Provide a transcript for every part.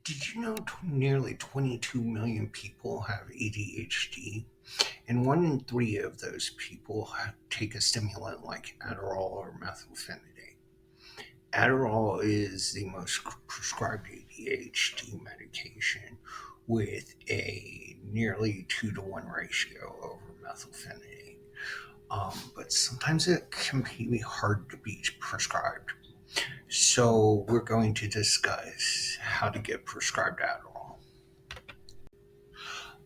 Did you know nearly 22 million people have ADHD? And 1 in 3 of those people take a stimulant like Adderall or methylphenidate. Adderall is the most prescribed ADHD medication with a nearly 2-to-1 ratio over methylphenidate. But sometimes it can be hard to be prescribed. So, we're going to discuss how to get prescribed Adderall.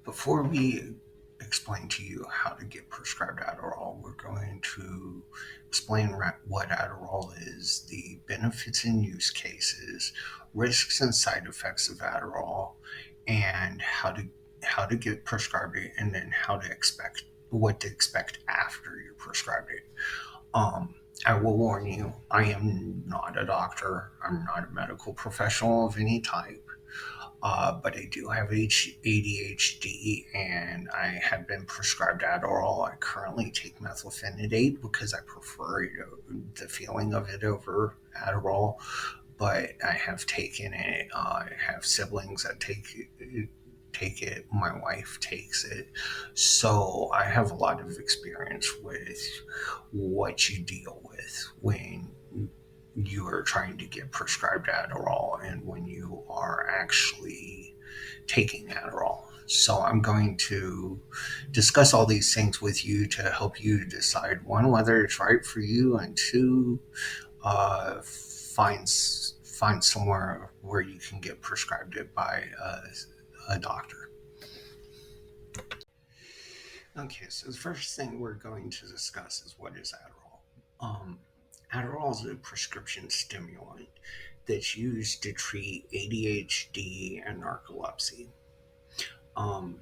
Before we explain to you how to get prescribed Adderall, we're going to explain what Adderall is, the benefits and use cases, risks and side effects of Adderall, and how to get prescribed it, and then how to expect what to expect after you're prescribed it. I will warn you, I am not a doctor. I'm not a medical professional of any type. But I do have ADHD and I have been prescribed Adderall. I currently take methylphenidate because I prefer the feeling of it over Adderall. But I have taken it. I have siblings that take it. My wife takes it. So I have a lot of experience with what you deal with when you are trying to get prescribed Adderall and when you are actually taking Adderall. So I'm going to discuss all these things with you to help you decide, one, whether it's right for you, and two, find somewhere where you can get prescribed it by a doctor. Okay, so the first thing we're going to discuss is, what is Adderall? Adderall is a prescription stimulant that's used to treat ADHD and narcolepsy. Um,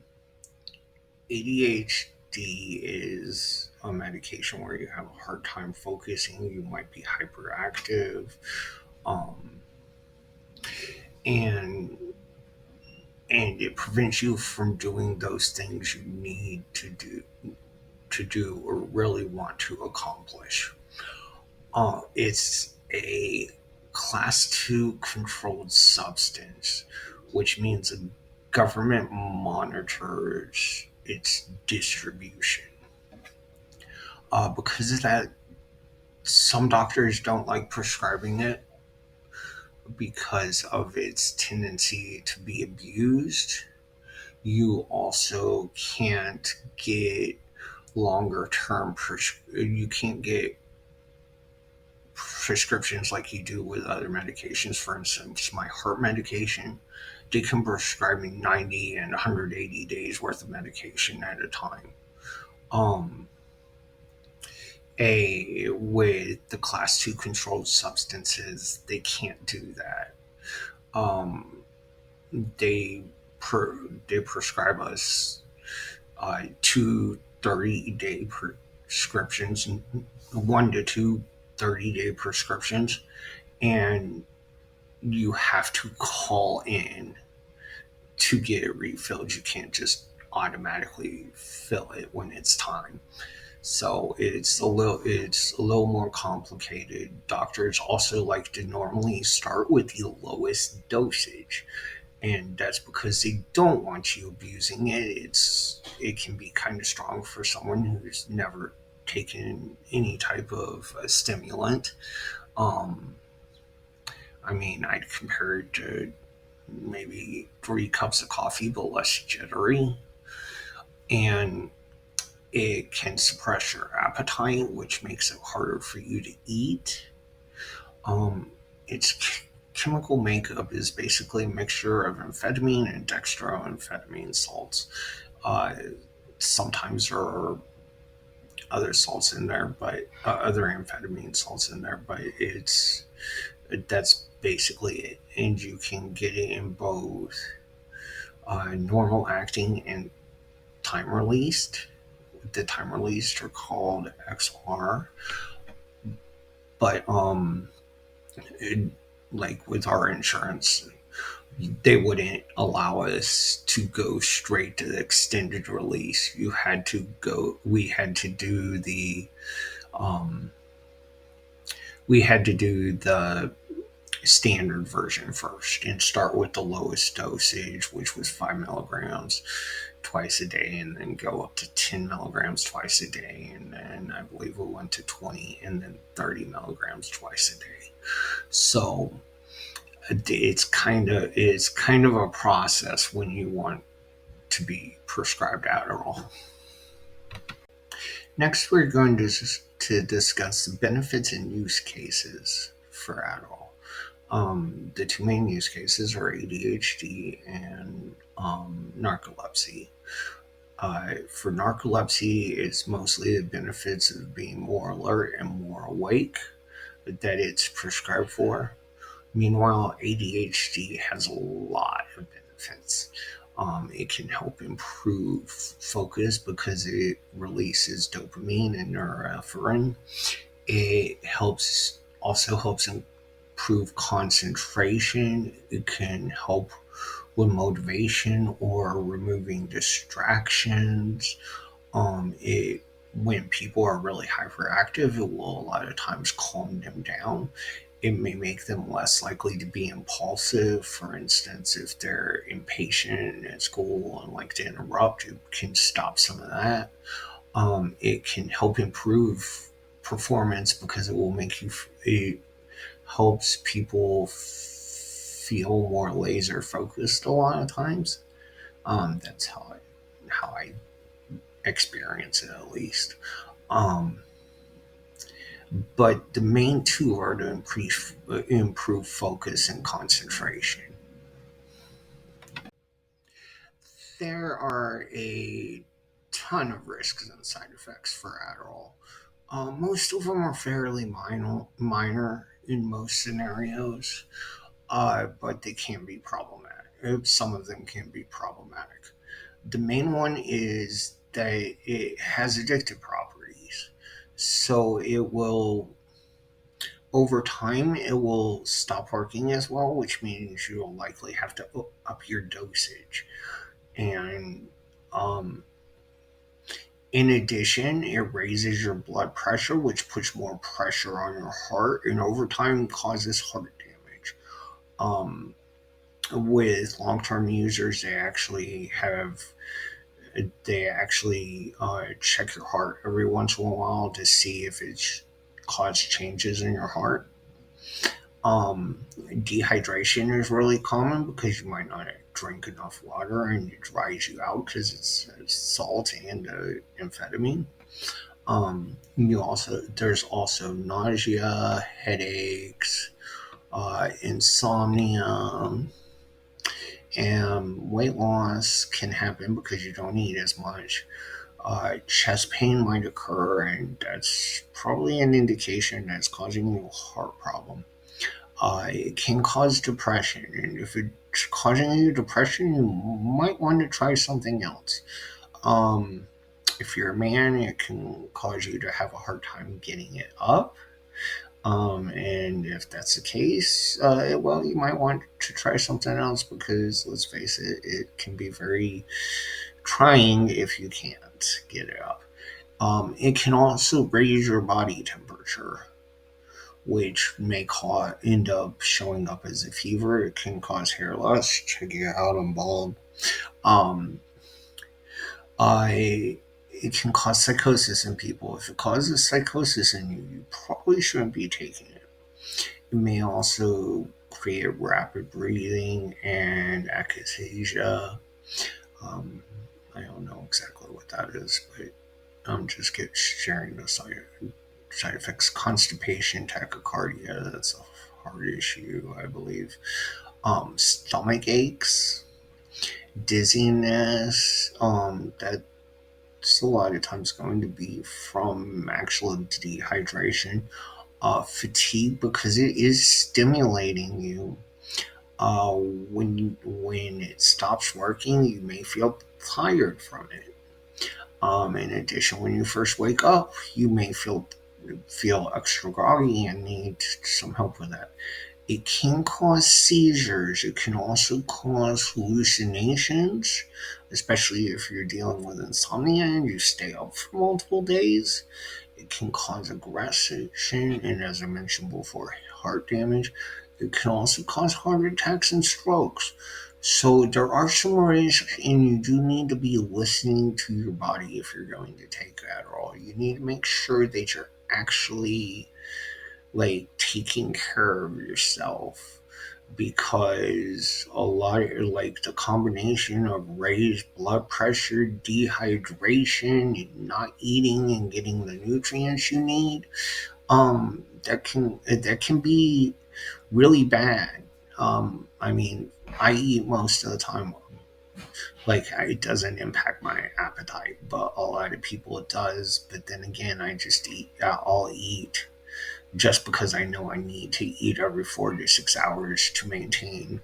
ADHD is a medication where you have a hard time focusing, you might be hyperactive, um, and it prevents you from doing those things you need to do or really want to accomplish. It's a class 2 controlled substance, which means the government monitors its distribution. Because of that, some doctors don't like prescribing it because of its tendency to be abused. You also can't get longer term, you can't get prescriptions like you do with other medications. For instance, my heart medication, they can prescribe me 90 and 180 days worth of medication at a time. Um, with the class 2 controlled substances, they can't do that. Um, they they prescribe us 2 30-day prescriptions, 1 to 2 30-day prescriptions, and you have to call in to get it refilled. You can't just automatically fill it when it's time. So it's a little more complicated. Doctors also like to normally start with the lowest dosage, and that's because they don't want you abusing it. It can be kind of strong for someone who's never taken any type of stimulant. Um, I mean, I'd compare it to maybe 3 cups of coffee, but less jittery. And it can suppress your appetite, which makes it harder for you to eat. Its chemical makeup is basically a mixture of amphetamine and dextroamphetamine salts. Uh, Sometimes there are other salts in there, but other amphetamine salts in there, but that's basically it. And you can get it in both normal acting and time released. The time released are called XR, but it, like with our insurance, they wouldn't allow us to go straight to the extended release. We had to do um, the standard version first and start with the lowest dosage, which was 5 milligrams twice a day, and then go up to 10 milligrams twice a day. And then I believe we went to 20 and then 30 milligrams twice a day. So it's kind of a process when you want to be prescribed Adderall. Next, we're going to discuss the benefits and use cases for Adderall. The two main use cases are ADHD and narcolepsy. For narcolepsy, it's mostly the benefits of being more alert and more awake that it's prescribed for. Meanwhile, ADHD has a lot of benefits. It can help improve focus because it releases dopamine and norepinephrine. It also helps improve concentration. It can help with motivation or removing distractions. It When people are really hyperactive, it will a lot of times calm them down. It may make them less likely to be impulsive. For instance, if they're impatient at school and like to interrupt, it can stop some of that. It can help improve performance because it helps people feel more laser focused a lot of times. That's how I experience it, at least. Um, but the main two are to improve focus and concentration. There are a ton of risks and side effects for Adderall. Most of them are fairly minor in most scenarios, but they can be problematic. Some of them can be problematic. The main one is that it has addictive properties. So over time, it will stop working as well, which means you'll likely have to up your dosage. And um, in addition, it raises your blood pressure, which puts more pressure on your heart, and over time causes heart damage. Um, with long-term users, they actually check your heart every once in a while to see if it's caused changes in your heart. Dehydration is really common because you might not drink enough water and it dries you out because it's salt and amphetamine. There's also nausea, headaches, insomnia, and weight loss can happen because you don't eat as much. Chest pain might occur, and that's probably an indication that's causing you a heart problem. It can cause depression, and if it's causing you depression, you might want to try something else. Um, if you're a man, it can cause you to have a hard time getting it up. And if that's the case, well, you might want to try something else because let's face it, it can be very trying if you can't get it up. It can also raise your body temperature, which may end up showing up as a fever. It can cause hair loss, check you out and bald. Um, I It can cause psychosis in people. If it causes psychosis in you, you probably shouldn't be taking it. It may also create rapid breathing and akathisia. Um, I don't know exactly what that is, but I'm just sharing the side effects. Constipation, tachycardia, that's a heart issue, I believe. Stomach aches, dizziness, that's a lot of times going to be from actual dehydration. Fatigue, because it is stimulating you. When it stops working, you may feel tired from it. In addition, when you first wake up, you may feel extra groggy and need some help with that. It can cause seizures. It can also cause hallucinations, especially if you're dealing with insomnia and you stay up for multiple days. It can cause aggression, and as I mentioned before, heart damage. It can also cause heart attacks and strokes. So there are some risks, and you do need to be listening to your body if you're going to take Adderall. You need to make sure that you're actually like taking care of yourself, because a lot of like the combination of raised blood pressure, dehydration, and not eating and getting the nutrients you need, that can be really bad. I mean, I eat most of the time. Like, it doesn't impact my appetite, but a lot of people it does. But then again, I just eat. I'll eat just because I know I need to eat every 4 to 6 hours to maintain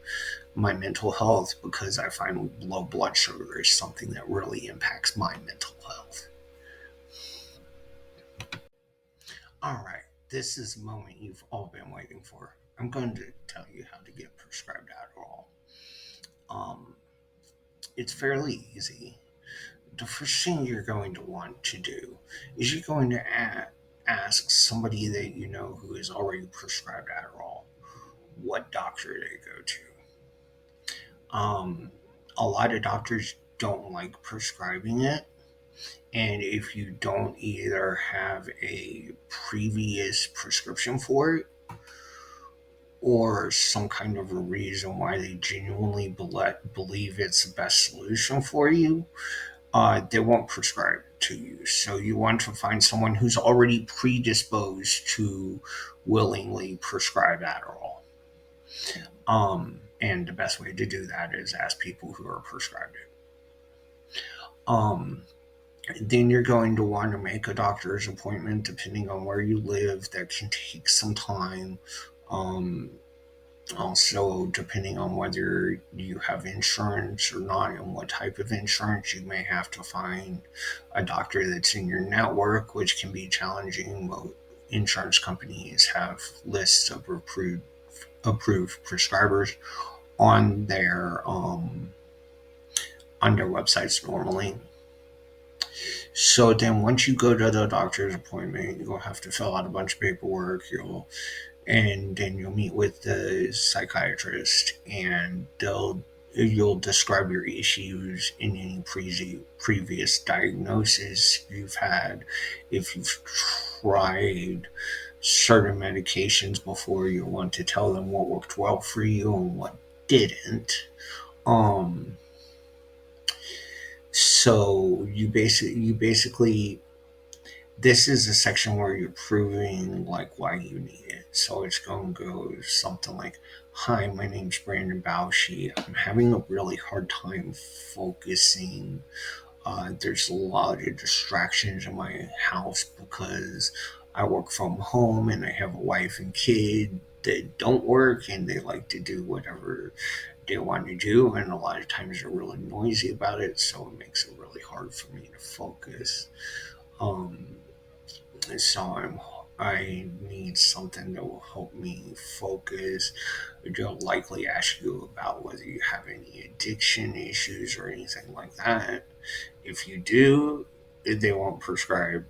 my mental health, because I find low blood sugar is something that really impacts my mental health. All right, this is the moment you've all been waiting for. I'm going to tell you how to get prescribed Adderall. Um, it's fairly easy. The first thing you're going to want to do is you're going to ask somebody that you know who is already prescribed Adderall what doctor they go to. Um, a lot of doctors don't like prescribing it, and if you don't either have a previous prescription for it or some kind of a reason why they genuinely believe it's the best solution for you, they won't prescribe to you. So you want to find someone who's already predisposed to willingly prescribe Adderall. And the best way to do that is ask people who are prescribed it. Um, then you're going to want to make a doctor's appointment depending on where you live. That can take some time. Um, Also, depending on whether you have insurance or not and what type of insurance, you may have to find a doctor that's in your network, which can be challenging. Well, insurance companies have lists of approved prescribers on their websites normally. So then, once you go to the doctor's appointment, you'll have to fill out a bunch of paperwork. And then you'll meet with the psychiatrist, and you'll describe your issues in any previous diagnosis you've had. If you've tried certain medications before, you'll want to tell them what worked well for you and what didn't. Um, so you basically this is a section where you're proving like why you need it. So it's going to go something like, "Hi, my name's Brandon Baushi. I'm having a really hard time focusing. There's a lot of distractions in my house because I work from home and I have a wife and kid that don't work, and they like to do whatever they want to do, and a lot of times they're really noisy about it, so it makes it really hard for me to focus. Um, I need something that will help me focus." They'll likely ask you about whether you have any addiction issues or anything like that. If you do, they won't prescribe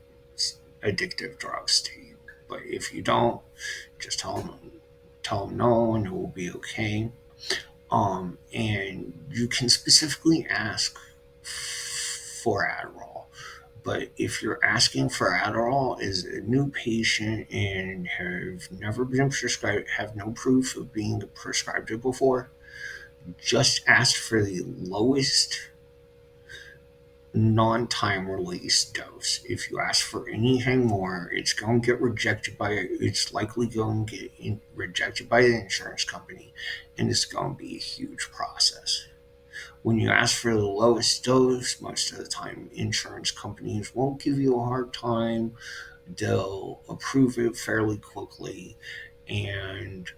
addictive drugs to you. But if you don't, just tell them no, and it will be okay. And you can specifically ask for Adderall. But if you're asking for Adderall as a new patient and have never been prescribed, have no proof of being prescribed it before, just ask for the lowest non-time release dose. If you ask for anything more, it's likely going to get rejected by the insurance company, and it's going to be a huge process. When you ask for the lowest dose, most of the time insurance companies won't give you a hard time. They'll approve it fairly quickly. And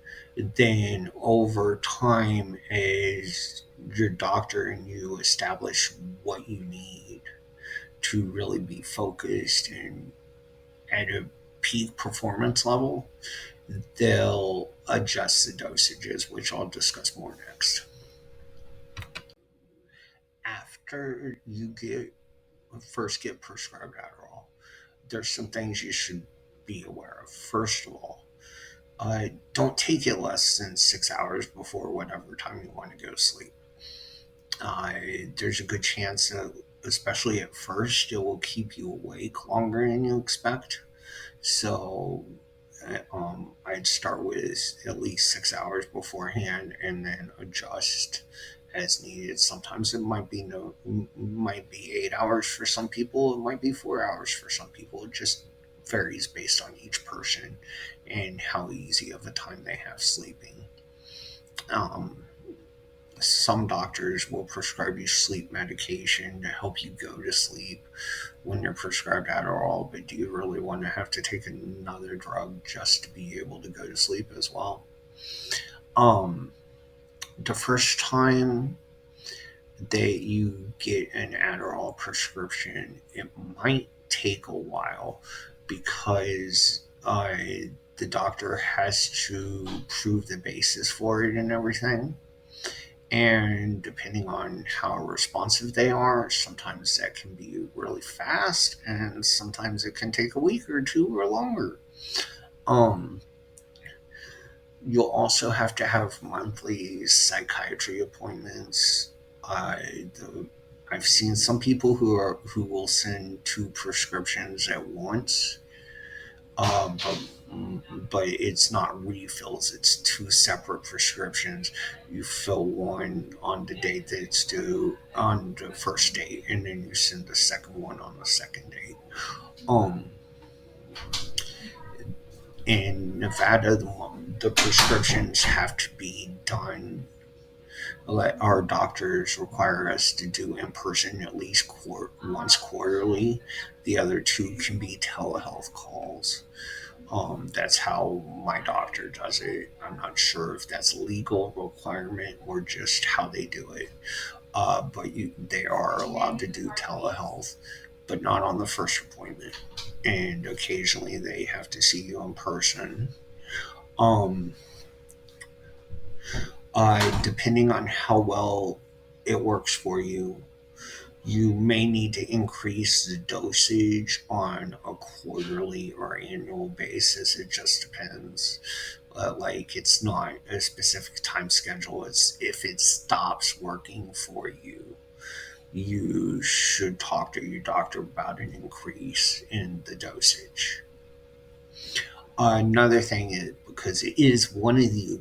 then over time, as your doctor and you establish what you need to really be focused and at a peak performance level, they'll adjust the dosages, which I'll discuss more next. After you get prescribed Adderall, there's some things you should be aware of. First of all, Don't take it less than 6 hours before whatever time you want to go to sleep. Uh, there's a good chance that, especially at first, it will keep you awake longer than you expect. So I'd start with at least 6 hours beforehand and then adjust as needed. Sometimes it might be might be 8 hours for some people. It might be 4 hours for some people. It just varies based on each person and how easy of a time they have sleeping. Um, some doctors will prescribe you sleep medication to help you go to sleep when you're prescribed Adderall, but do you really want to have to take another drug just to be able to go to sleep as well? Um, the first time that you get an Adderall prescription, it might take a while because the doctor has to prove the basis for it and everything. And depending on how responsive they are, sometimes that can be really fast, and sometimes it can take a week or two or longer. Um, you'll also have to have monthly psychiatry appointments. The, I've seen some people who will send two prescriptions at once, but it's not refills. It's two separate prescriptions. You fill one on the date that it's due on the first date, and then you send the second one on the second date. Um, in Nevada, the prescriptions have to be done. Our doctors require us to do in person at least once quarterly. The other two can be telehealth calls. That's how my doctor does it. I'm not sure if that's a legal requirement or just how they do it. They are allowed to do telehealth, but not on the first appointment. And occasionally they have to see you in person. Um, Depending on how well it works for you, you may need to increase the dosage on a quarterly or annual basis. It just depends. Like it's not a specific time schedule. It's if it stops working for you, you should talk to your doctor about an increase in the dosage. Another thing is because it is one of the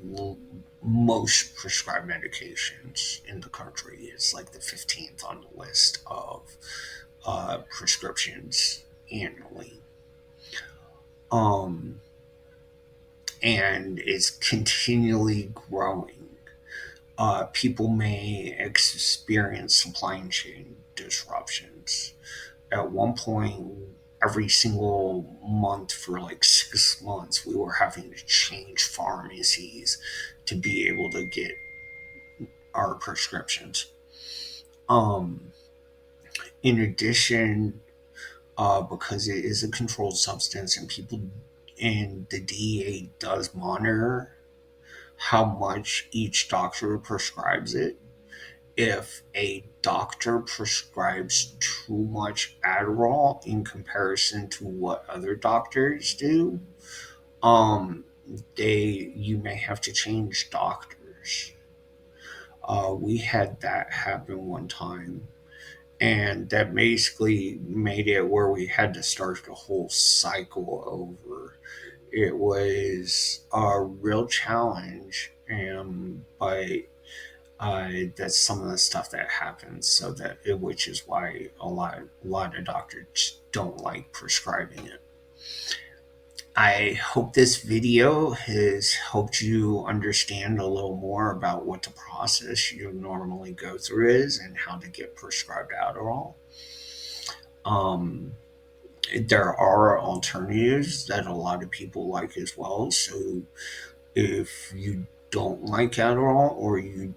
most prescribed medications in the country. It's like the 15th on the list of prescriptions annually. Um, and it's continually growing. People may experience supply chain disruptions. At one point, every single month for like 6 months, we were having to change pharmacies to be able to get our prescriptions. Um, in addition, because it is a controlled substance and the DEA does monitor how much each doctor prescribes it. If a doctor prescribes too much Adderall in comparison to what other doctors do, um, you may have to change doctors. We had that happen one time, and that basically made it where we had to start the whole cycle over. It was a real challenge, and but that's some of the stuff that happens. Which is why a lot of doctors don't like prescribing it. I hope this video has helped you understand a little more about what the process you normally go through is and how to get prescribed Adderall. Um, there are alternatives that a lot of people like as well. So if you don't like Adderall or you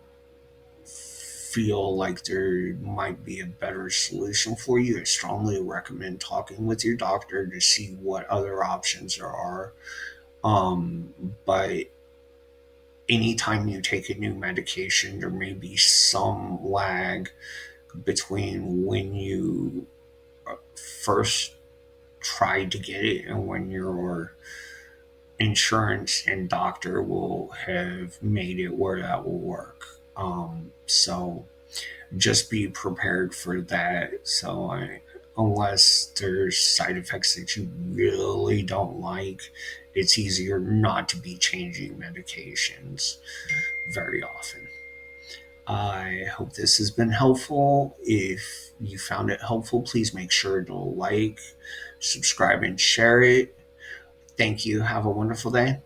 feel like there might be a better solution for you, I strongly recommend talking with your doctor to see what other options there are. But anytime you take a new medication, there may be some lag between when you first tried to get it and when you're insurance and doctor will have made it where that will work. So just be prepared for that. Unless there's side effects that you really don't like, it's easier not to be changing medications very often. I hope this has been helpful. If you found it helpful, please make sure to like, subscribe, and share it. Thank you. Have a wonderful day.